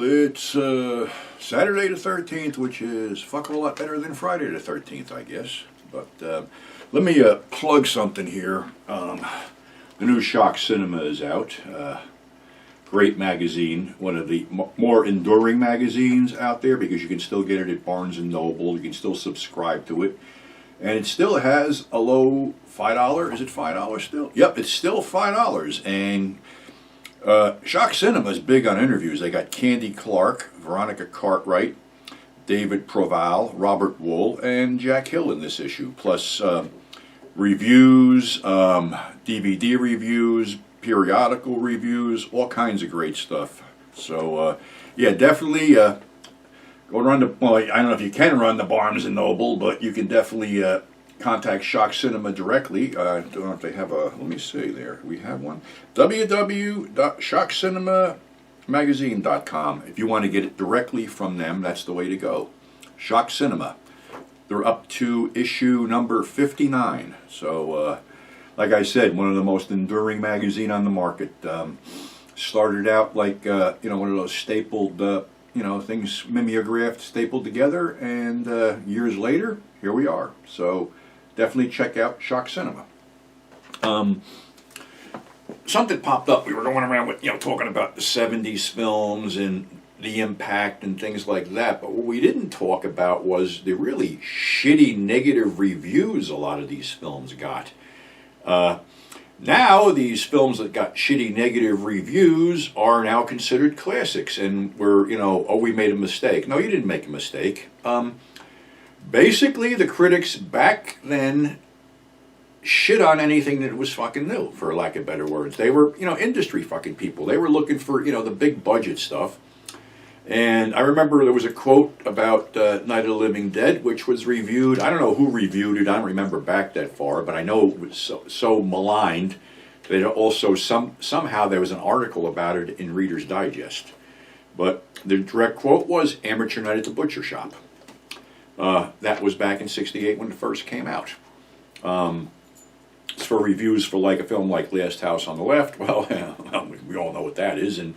it's Saturday the 13th, which is fucking a lot better than Friday the 13th, I guess. But let me plug something here. The new Shock Cinema is out. Great magazine, one of the more enduring magazines out there because you can still get it at Barnes & Noble. You can still subscribe to it. And it still has a low $5. Is it $5 still? Yep, it's still $5. And Shock Cinema is big on interviews. They got Candy Clark, Veronica Cartwright, David Proval, Robert Wool, and Jack Hill in this issue. Plus reviews, DVD reviews, periodical reviews, all kinds of great stuff. So yeah, definitely go run the. Well, I don't know if you can run the Barnes and Noble, but you can definitely contact Shock Cinema directly. I don't know if they have a. Let me see there. We have one. www.shockcinemamagazine.com. If you want to get it directly from them, that's the way to go. Shock Cinema. They're up to issue number 59. So, like I said, one of the most enduring magazine on the market. Started out like one of those stapled, things mimeographed, stapled together, and years later, here we are. So, definitely check out Shock Cinema. Something popped up. We were going around with, talking about the 70s films and the impact and things like that. But what we didn't talk about was the really shitty negative reviews a lot of these films got. Now, these films that got shitty negative reviews are now considered classics. And we're, we made a mistake. No, you didn't make a mistake. Basically, the critics back then shit on anything that was fucking new, for lack of better words. They were, industry fucking people. They were looking for, the big budget stuff. And I remember there was a quote about Night of the Living Dead, which was reviewed. I don't know who reviewed it. I don't remember back that far, but I know it was so maligned that also somehow there was an article about it in Reader's Digest. But the direct quote was, "Amateur Night at the Butcher Shop." That was back in '68 when it first came out. It's for reviews for like a film like Last House on the Left. Well, we all know what that is. And,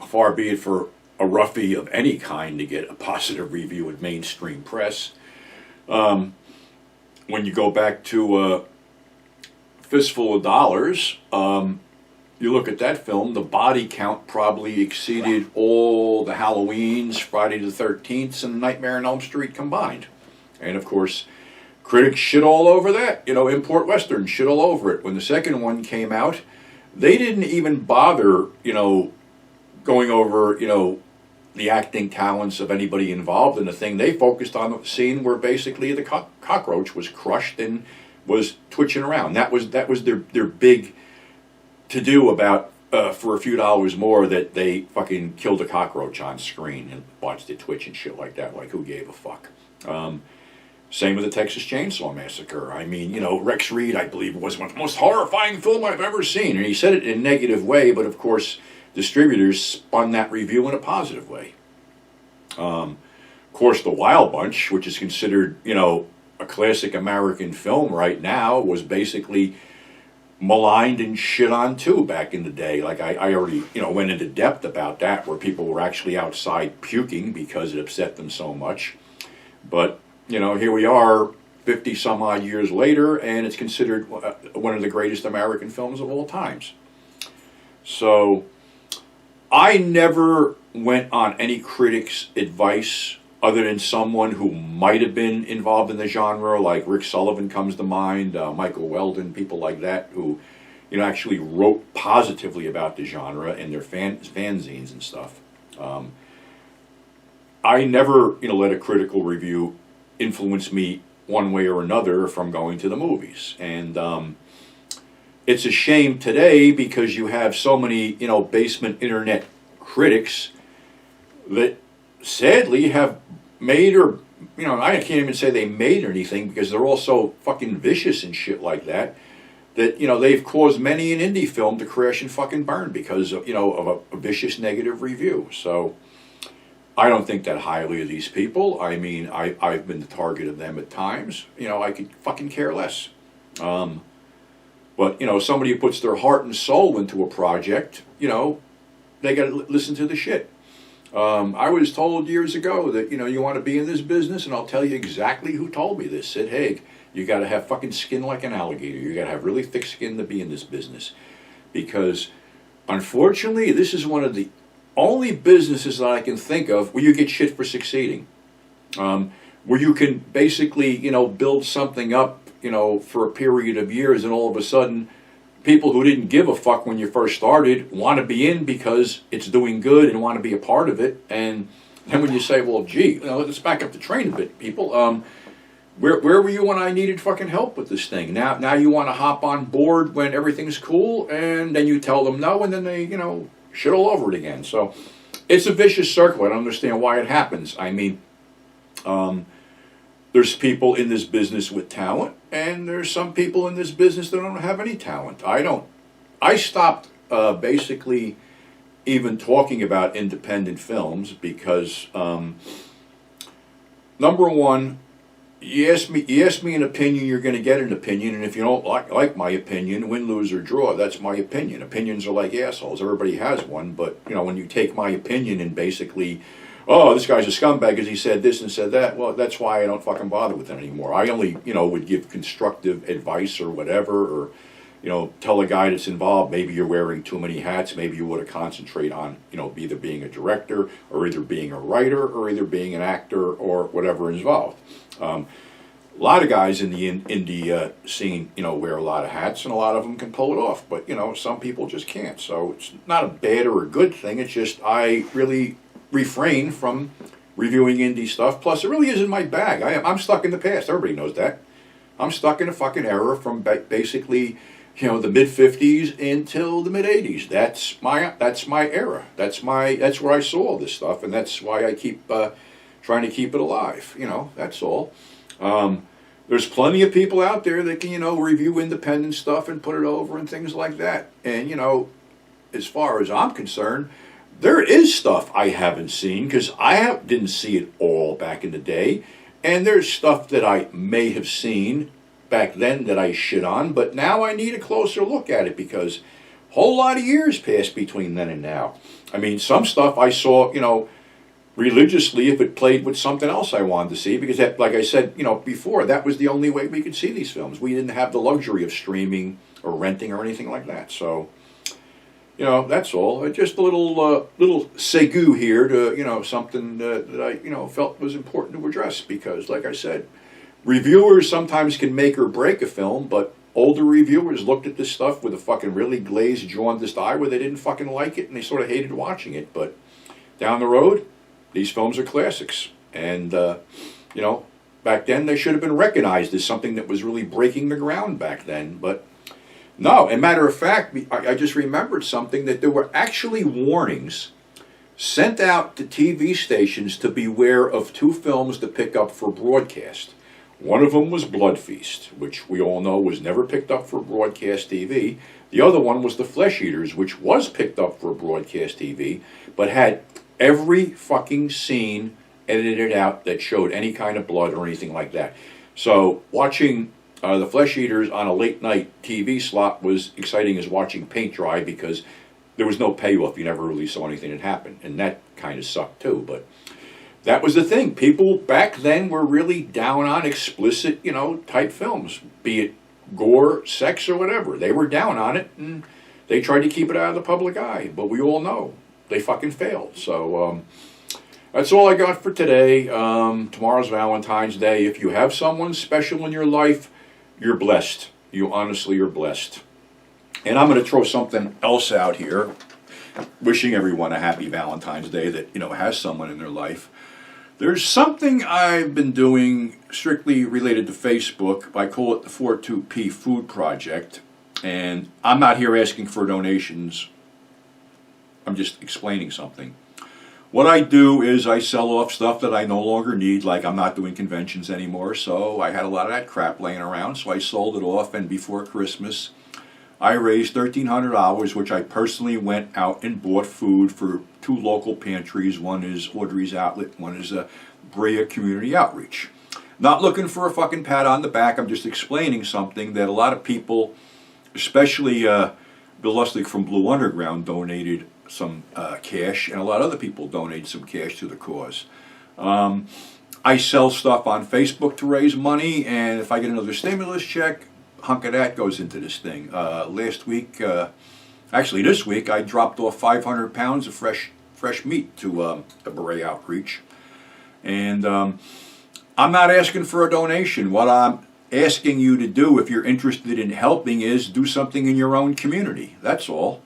far be it for a roughie of any kind to get a positive review at mainstream press. When you go back to Fistful of Dollars, you look at that film, the body count probably exceeded all the Halloweens, Friday the 13th, and Nightmare on Elm Street combined. And of course, critics shit all over that. Import Western shit all over it. When the second one came out, they didn't even bother, going over, the acting talents of anybody involved in the thing. They focused on the scene where basically the cockroach was crushed and was twitching around. That was their big to-do about, for a few dollars more, that they fucking killed a cockroach on screen and watched it twitch and shit like that. Like, who gave a fuck? Same with the Texas Chainsaw Massacre. I mean, Rex Reed, I believe, was one of the most horrifying film I've ever seen. And he said it in a negative way, but of course, distributors spun that review in a positive way. Of course, The Wild Bunch, which is considered, a classic American film right now, was basically maligned and shit on too back in the day. Like I already, went into depth about that, where people were actually outside puking because it upset them so much. But here we are 50 some odd years later, and it's considered one of the greatest American films of all times. So I never went on any critic's advice other than someone who might have been involved in the genre, like Rick Sullivan comes to mind, Michael Weldon, people like that, who actually wrote positively about the genre in their fanzines and stuff. I never let a critical review influence me one way or another from going to the movies. And it's a shame today because you have so many, basement internet critics that sadly have made, or, I can't even say they made anything because they're all so fucking vicious and shit like that, that, they've caused many an indie film to crash and fucking burn because of, of a vicious negative review. So I don't think that highly of these people. I mean, I've been the target of them at times. I could fucking care less. But, somebody who puts their heart and soul into a project, they got to listen to the shit. I was told years ago that, you want to be in this business, and I'll tell you exactly who told me this. Sid Haig, you got to have fucking skin like an alligator. You got to have really thick skin to be in this business. Because, unfortunately, this is one of the only businesses that I can think of where you get shit for succeeding. Where you can basically, build something up, for a period of years, and all of a sudden, people who didn't give a fuck when you first started want to be in because it's doing good and want to be a part of it. And then when you say, well, gee, let's back up the train a bit, people. Where were you when I needed fucking help with this thing? Now you want to hop on board when everything's cool, and then you tell them no, and then they, shit all over it again. So it's a vicious circle. I don't understand why it happens. I mean, there's people in this business with talent, and there's some people in this business that don't have any talent. I stopped basically even talking about independent films because, number one, you ask me an opinion, you're going to get an opinion, and if you don't like my opinion, win, lose, or draw, that's my opinion. Opinions are like assholes. Everybody has one, but when you take my opinion and basically, oh, this guy's a scumbag because he said this and said that, well, that's why I don't fucking bother with it anymore. I only, would give constructive advice or whatever, or, tell a guy that's involved, maybe you're wearing too many hats, maybe you want to concentrate on, either being a director, or either being a writer, or either being an actor, or whatever is involved. A lot of guys in the indie scene, wear a lot of hats, and a lot of them can pull it off, but, some people just can't. So it's not a bad or a good thing, it's just I really refrain from reviewing indie stuff. Plus, it really isn't my bag. I'm stuck in the past. Everybody knows that. I'm stuck in a fucking era from basically, the mid '50s until the mid '80s. That's my era. That's where I saw all this stuff, and that's why I keep trying to keep it alive. That's all. There's plenty of people out there that can, review independent stuff and put it over and things like that. And as far as I'm concerned, there is stuff I haven't seen because didn't see it all back in the day. And there's stuff that I may have seen back then that I shit on, but now I need a closer look at it because a whole lot of years passed between then and now. I mean, some stuff I saw, religiously if it played with something else I wanted to see because, that, like I said, before, that was the only way we could see these films. We didn't have the luxury of streaming or renting or anything like that. So, that's all. Just a little segue here to, something that I, felt was important to address because, like I said, reviewers sometimes can make or break a film, but older reviewers looked at this stuff with a fucking really glazed, jaundiced eye where they didn't fucking like it and they sort of hated watching it. But down the road, these films are classics. And, back then they should have been recognized as something that was really breaking the ground back then, but no, as a matter of fact, I just remembered something, that there were actually warnings sent out to TV stations to beware of two films to pick up for broadcast. One of them was Blood Feast, which we all know was never picked up for broadcast TV. The other one was The Flesh Eaters, which was picked up for broadcast TV, but had every fucking scene edited out that showed any kind of blood or anything like that. So watching The Flesh Eaters on a late night TV slot was exciting as watching paint dry because there was no payoff. You never really saw anything that happened, and that kind of sucked too. But that was the thing. People back then were really down on explicit, type films, be it gore, sex, or whatever. They were down on it, and they tried to keep it out of the public eye. But we all know they fucking failed. So that's all I got for today. Tomorrow's Valentine's Day. If you have someone special in your life, you're blessed. You honestly are blessed. And I'm going to throw something else out here, wishing everyone a happy Valentine's Day that, has someone in their life. There's something I've been doing strictly related to Facebook. I call it the 42P Food Project. And I'm not here asking for donations. I'm just explaining something. What I do is I sell off stuff that I no longer need, like I'm not doing conventions anymore, so I had a lot of that crap laying around, so I sold it off, and before Christmas, I raised $1,300, which I personally went out and bought food for two local pantries. One is Audrey's Outlet, one is Brea Community Outreach. Not looking for a fucking pat on the back, I'm just explaining something that a lot of people, especially Bill Lustig from Blue Underground, donated some cash, and a lot of other people donate some cash to the cause. I sell stuff on Facebook to raise money, and if I get another stimulus check, a hunk of that goes into this thing. Last week, actually this week, I dropped off 500 pounds of fresh meat to the Beret Outreach. And I'm not asking for a donation. What I'm asking you to do, if you're interested in helping, is do something in your own community. That's all.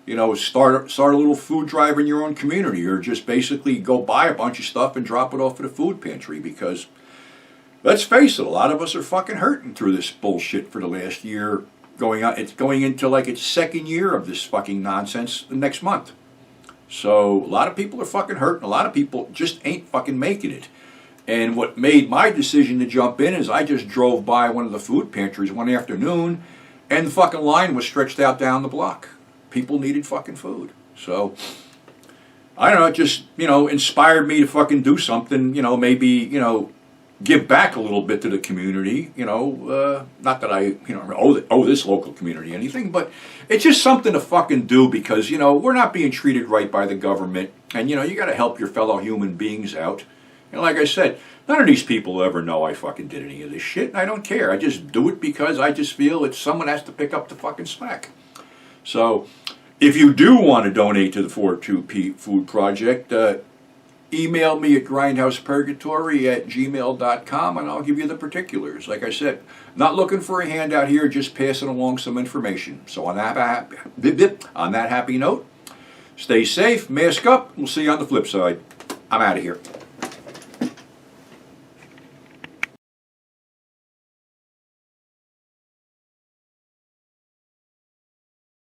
You know, start a little food drive in your own community, or just basically go buy a bunch of stuff and drop it off at a food pantry, because let's face it, a lot of us are fucking hurting through this bullshit for the last year. It's going into like its second year of this fucking nonsense next month. So a lot of people are fucking hurting. A lot of people just ain't fucking making it. And what made my decision to jump in is I just drove by one of the food pantries one afternoon, and the fucking line was stretched out down the block. People needed fucking food. So, I don't know, it just, inspired me to fucking do something, maybe, give back a little bit to the community, not that I, owe this local community anything, but it's just something to fucking do, because, we're not being treated right by the government, and, you gotta help your fellow human beings out. And like I said, none of these people ever know I fucking did any of this shit, and I don't care. I just do it because I just feel someone has to pick up the fucking slack. So, if you do want to donate to the 42P Food Project, email me at grindhousepurgatory@gmail.com, and I'll give you the particulars. Like I said, not looking for a handout here, just passing along some information. So on that happy note, stay safe, mask up, we'll see you on the flip side. I'm out of here.